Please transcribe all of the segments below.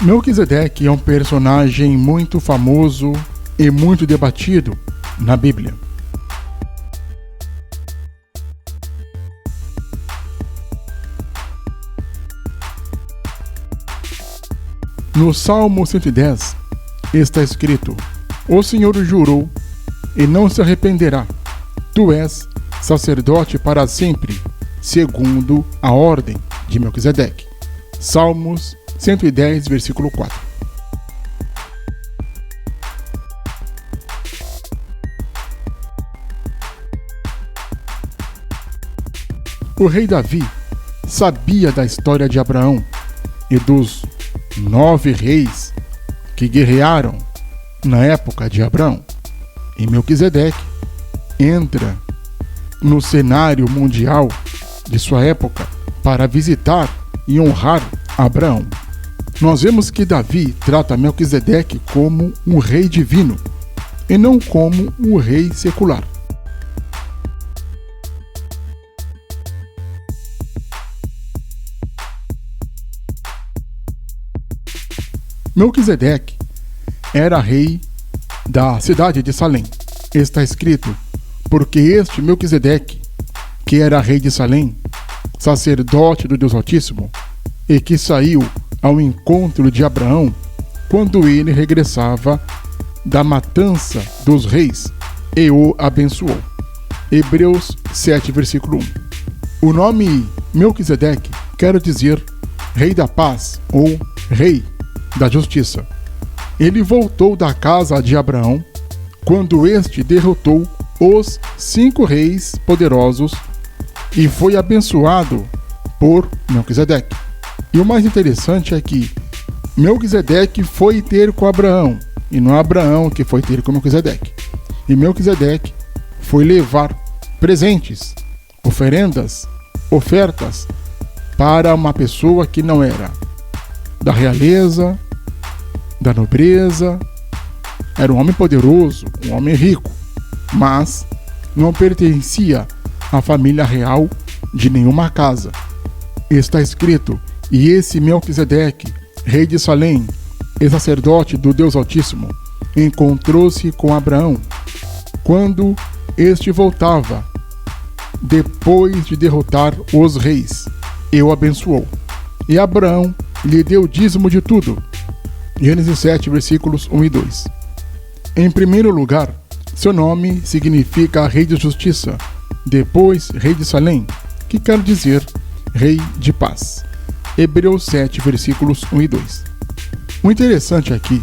Melquisedeque é um personagem muito famoso e muito debatido na Bíblia. No Salmo 110 está escrito: O Senhor jurou e não se arrependerá. Tu és sacerdote para sempre, segundo a ordem de Melquisedeque. Salmos 110, versículo 4. O rei Davi sabia da história de Abraão e dos 9 reis que guerrearam na época de Abraão. E Melquisedeque entra no cenário mundial de sua época para visitar e honrar Abraão. Nós vemos que Davi trata Melquisedeque como um rei divino e não como um rei secular. Melquisedeque era rei da cidade de Salém. Está escrito: porque este Melquisedeque, que era rei de Salém, sacerdote do Deus Altíssimo, e que saiu ao encontro de Abraão quando ele regressava da matança dos reis, e o abençoou. Hebreus 7, versículo 1. O nome Melquisedeque quer dizer rei da paz ou rei da justiça. Ele voltou da casa de Abraão quando este derrotou os 5 reis poderosos e foi abençoado por Melquisedeque. E o mais interessante é que Melquisedeque foi ter com Abraão, e não Abraão que foi ter com Melquisedeque. E Melquisedeque foi levar presentes, oferendas, ofertas para uma pessoa que não era da realeza, da nobreza, era um homem poderoso, um homem rico, mas não pertencia à família real de nenhuma casa. Está escrito: e esse Melquisedeque, rei de Salém e sacerdote do Deus Altíssimo, encontrou-se com Abraão quando este voltava depois de derrotar os reis, e o abençoou. E Abraão lhe deu dízimo de tudo. Gênesis 7, versículos 1 e 2. Em primeiro lugar, seu nome significa rei de justiça, depois rei de Salém, que quer dizer rei de paz. Hebreus 7, versículos 1 e 2. O interessante aqui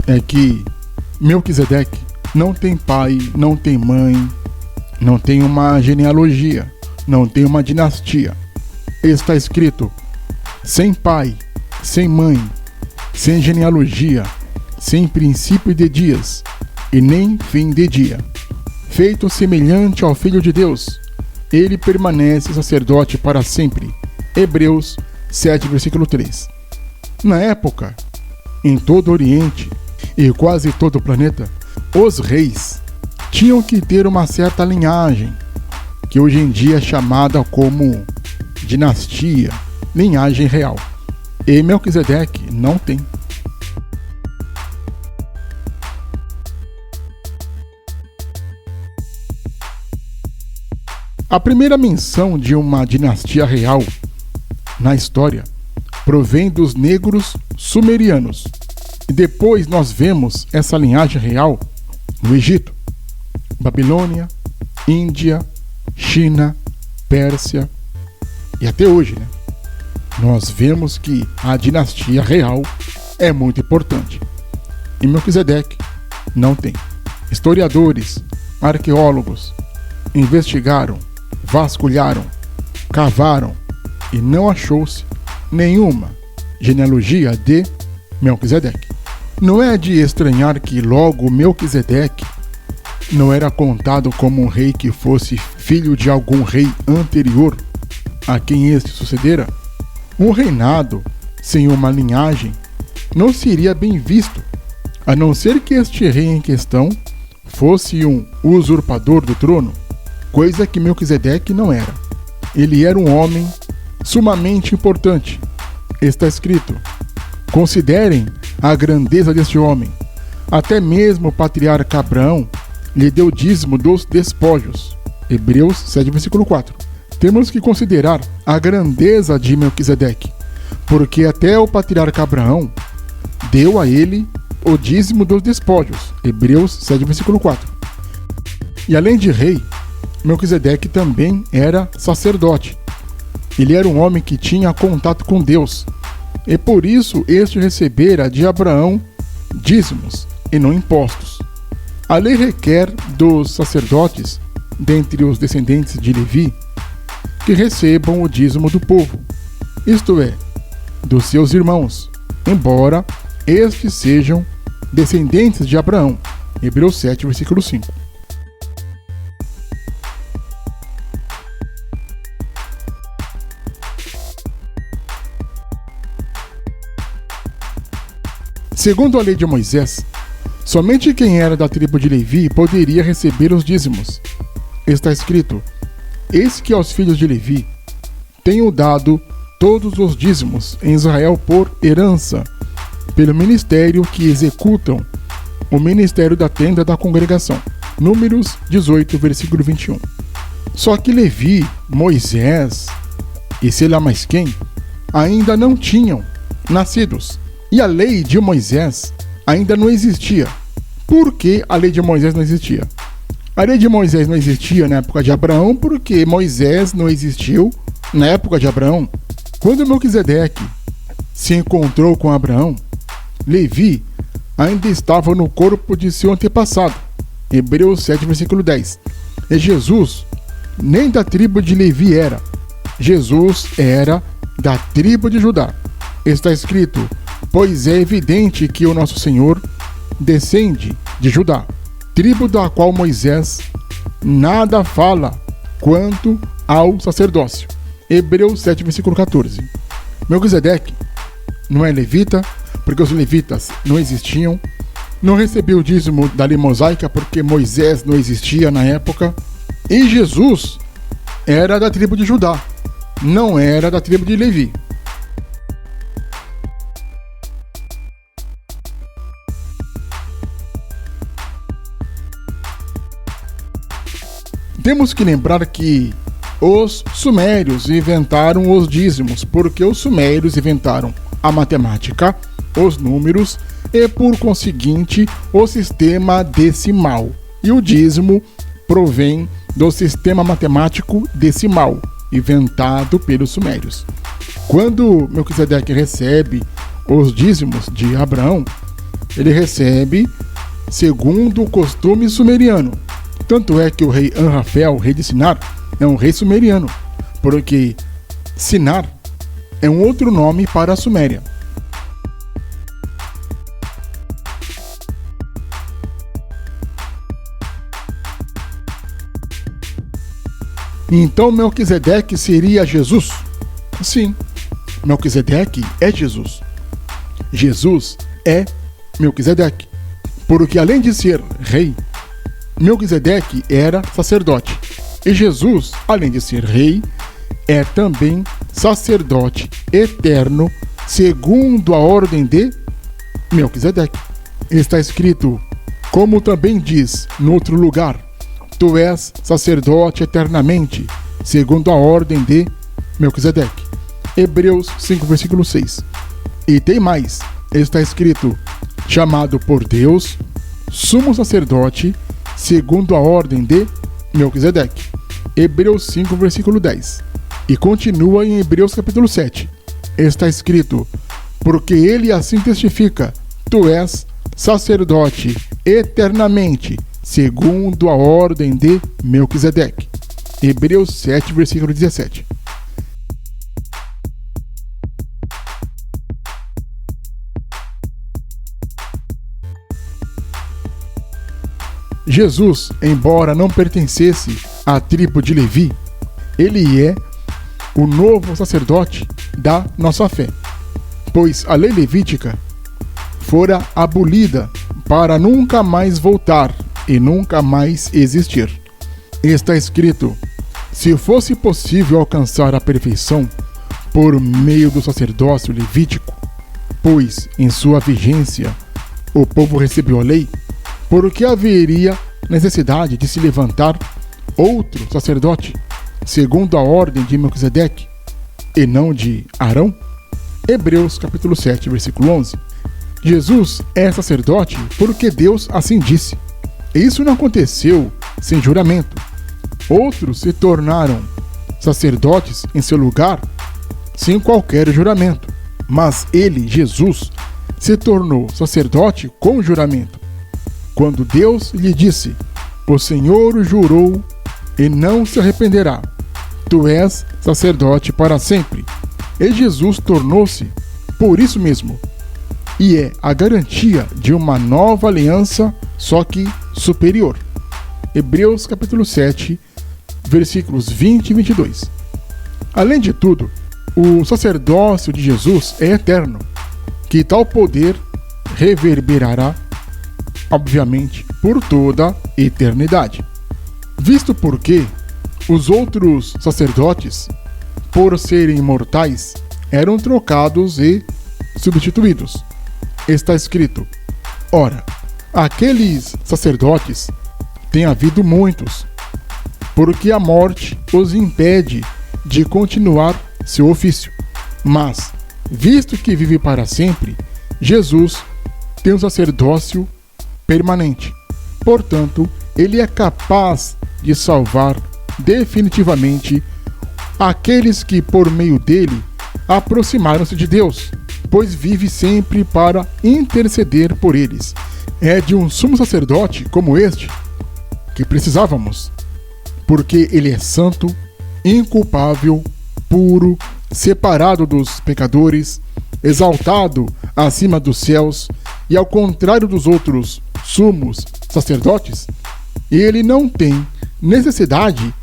é que Melquisedeque não tem pai, não tem mãe, não tem uma genealogia, não tem uma dinastia. Está escrito: sem pai, sem mãe, sem genealogia, sem princípio de dias e nem fim de dia. Feito semelhante ao Filho de Deus, ele permanece sacerdote para sempre. Hebreus 7, versículo 3. Na época, em todo o Oriente e quase todo o planeta, os reis tinham que ter uma certa linhagem, que hoje em dia é chamada como dinastia, linhagem real. E Melquisedeque não tem. A primeira menção de uma dinastia real na história provém dos negros sumerianos. E depois nós vemos essa linhagem real no Egito, Babilônia, Índia, China, Pérsia e até hoje, né? Nós vemos que a dinastia real é muito importante. E Melquisedeque não tem. Historiadores, arqueólogos investigaram, vasculharam, cavaram e não achou-se nenhuma genealogia de Melquisedeque. Não é de estranhar que logo Melquisedeque não era contado como um rei que fosse filho de algum rei anterior a quem este sucedera. Um reinado sem uma linhagem não seria bem visto, a não ser que este rei em questão fosse um usurpador do trono, coisa que Melquisedeque não era. Ele era um homem sumamente importante. Está escrito: Considerem a grandeza deste homem. Até mesmo o patriarca Abraão lhe deu dízimo dos despojos. Hebreus 7, versículo 4. Temos que considerar a grandeza de Melquisedeque, porque até o patriarca Abraão deu a ele o dízimo dos despojos. Hebreus 7, versículo 4. E além de rei, Melquisedeque também era sacerdote. Ele era um homem que tinha contato com Deus, e por isso este recebera de Abraão dízimos e não impostos. A lei requer dos sacerdotes, dentre os descendentes de Levi, que recebam o dízimo do povo, isto é, dos seus irmãos, embora estes sejam descendentes de Abraão. Hebreus 7, versículo 5. Segundo a lei de Moisés, somente quem era da tribo de Levi poderia receber os dízimos. Está escrito: eis que aos filhos de Levi tenho dado todos os dízimos em Israel por herança, pelo ministério que executam o ministério da tenda da congregação. Números 18, versículo 21. Só que Levi, Moisés e sei lá mais quem, ainda não tinham nascidos. E a lei de Moisés ainda não existia. Por que a lei de Moisés não existia? A lei de Moisés não existia na época de Abraão porque Moisés não existiu na época de Abraão. Quando Melquisedeque se encontrou com Abraão, Levi ainda estava no corpo de seu antepassado. Hebreus 7, versículo 10. E Jesus nem da tribo de Levi era. Jesus era da tribo de Judá. Está escrito: pois é evidente que o nosso Senhor descende de Judá, tribo da qual Moisés nada fala quanto ao sacerdócio. Hebreus 7, versículo 14. Melquisedeque não é levita, porque os levitas não existiam. Não recebeu o dízimo da lei mosaica, porque Moisés não existia na época. E Jesus era da tribo de Judá, não era da tribo de Levi. Temos que lembrar que os sumérios inventaram os dízimos, porque os sumérios inventaram a matemática, os números e, por conseguinte, o sistema decimal. E o dízimo provém do sistema matemático decimal, inventado pelos sumérios. Quando Melquisedeque recebe os dízimos de Abraão, ele recebe segundo o costume sumeriano. Tanto é que o rei Anrafel, rei de Sinar, é um rei sumeriano, porque Sinar é um outro nome para a Suméria. Então Melquisedeque seria Jesus? Sim, Melquisedeque é Jesus. Jesus é Melquisedeque, porque além de ser rei, Melquisedeque era sacerdote. E Jesus, além de ser rei, é também sacerdote eterno, segundo a ordem de Melquisedeque. Está escrito, como também diz no outro lugar: tu és sacerdote eternamente, segundo a ordem de Melquisedeque. Hebreus 5, versículo 6. E tem mais, está escrito: chamado por Deus, sumo sacerdote, segundo a ordem de Melquisedeque. Hebreus 5, versículo 10. E continua em Hebreus capítulo 7. Está escrito: porque ele assim testifica, tu és sacerdote eternamente, segundo a ordem de Melquisedeque. Hebreus 7, versículo 17. Jesus, embora não pertencesse à tribo de Levi, ele é o novo sacerdote da nossa fé, pois a lei levítica fora abolida para nunca mais voltar e nunca mais existir. Está escrito: se fosse possível alcançar a perfeição por meio do sacerdócio levítico, pois em sua vigência o povo recebeu a lei, por que haveria necessidade de se levantar outro sacerdote, segundo a ordem de Melquisedeque, e não de Arão? Hebreus capítulo 7, versículo 11. Jesus é sacerdote porque Deus assim disse. E isso não aconteceu sem juramento. Outros se tornaram sacerdotes em seu lugar sem qualquer juramento. Mas ele, Jesus, se tornou sacerdote com juramento. Quando Deus lhe disse: "O Senhor jurou e não se arrependerá. Tu és sacerdote para sempre." E Jesus tornou-se por isso mesmo. E é a garantia de uma nova aliança, só que superior. Hebreus capítulo 7, versículos 20 e 22. Além de tudo, o sacerdócio de Jesus é eterno, que tal poder reverberará, obviamente, por toda a eternidade. Visto porque os outros sacerdotes, por serem mortais, eram trocados e substituídos. Está escrito: "Ora, aqueles sacerdotes têm havido muitos, porque a morte os impede de continuar seu ofício. Mas, visto que vive para sempre, Jesus tem um sacerdócio permanente. Portanto, ele é capaz de salvar definitivamente aqueles que, por meio dele, aproximaram-se de Deus, pois vive sempre para interceder por eles." É de um sumo sacerdote como este que precisávamos, porque ele é santo, inculpável, puro, separado dos pecadores, exaltado acima dos céus, e ao contrário dos outros sumos sacerdotes, ele não tem necessidade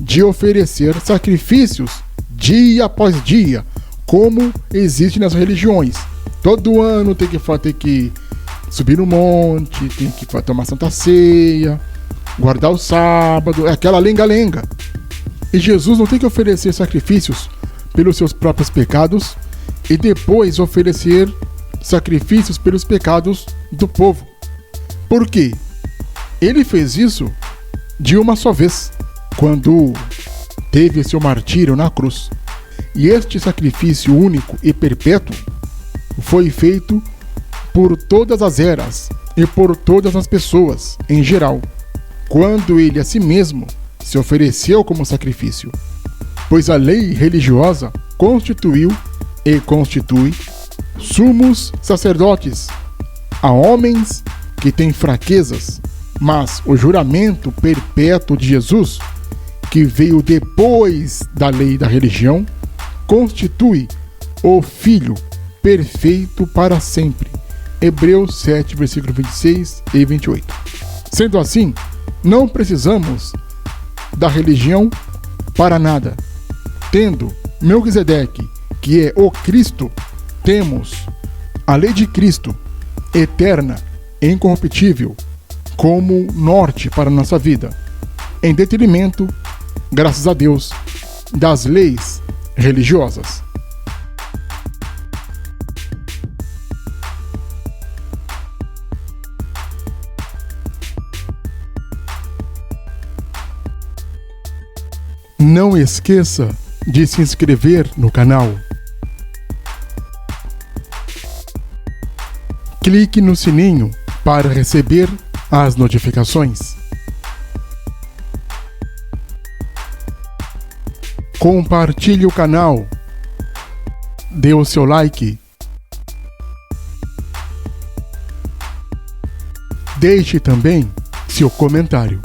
de oferecer sacrifícios dia após dia, como existe nas religiões. Todo ano tem que subir no monte, tem que tomar santa ceia, guardar o sábado, é aquela lenga-lenga. E Jesus não tem que oferecer sacrifícios pelos seus próprios pecados e depois oferecer sacrifícios pelos pecados do povo. Por quê? Ele fez isso de uma só vez, quando teve seu martírio na cruz. E este sacrifício único e perpétuo foi feito por todas as eras e por todas as pessoas em geral, quando ele a si mesmo se ofereceu como sacrifício. Pois a lei religiosa constituiu e constitui sumos sacerdotes a homens que têm fraquezas, mas o juramento perpétuo de Jesus, que veio depois da lei da religião, constitui o Filho perfeito para sempre. Hebreus 7, versículo 26 e 28. Sendo assim, não precisamos da religião para nada. Tendo Melquisedeque, que é o Cristo, temos a lei de Cristo, eterna e incorruptível, como norte para a nossa vida, em detrimento, graças a Deus, das leis religiosas. Não esqueça de se inscrever no canal. Clique no sininho para receber as notificações. Compartilhe o canal. Dê o seu like. Deixe também seu comentário.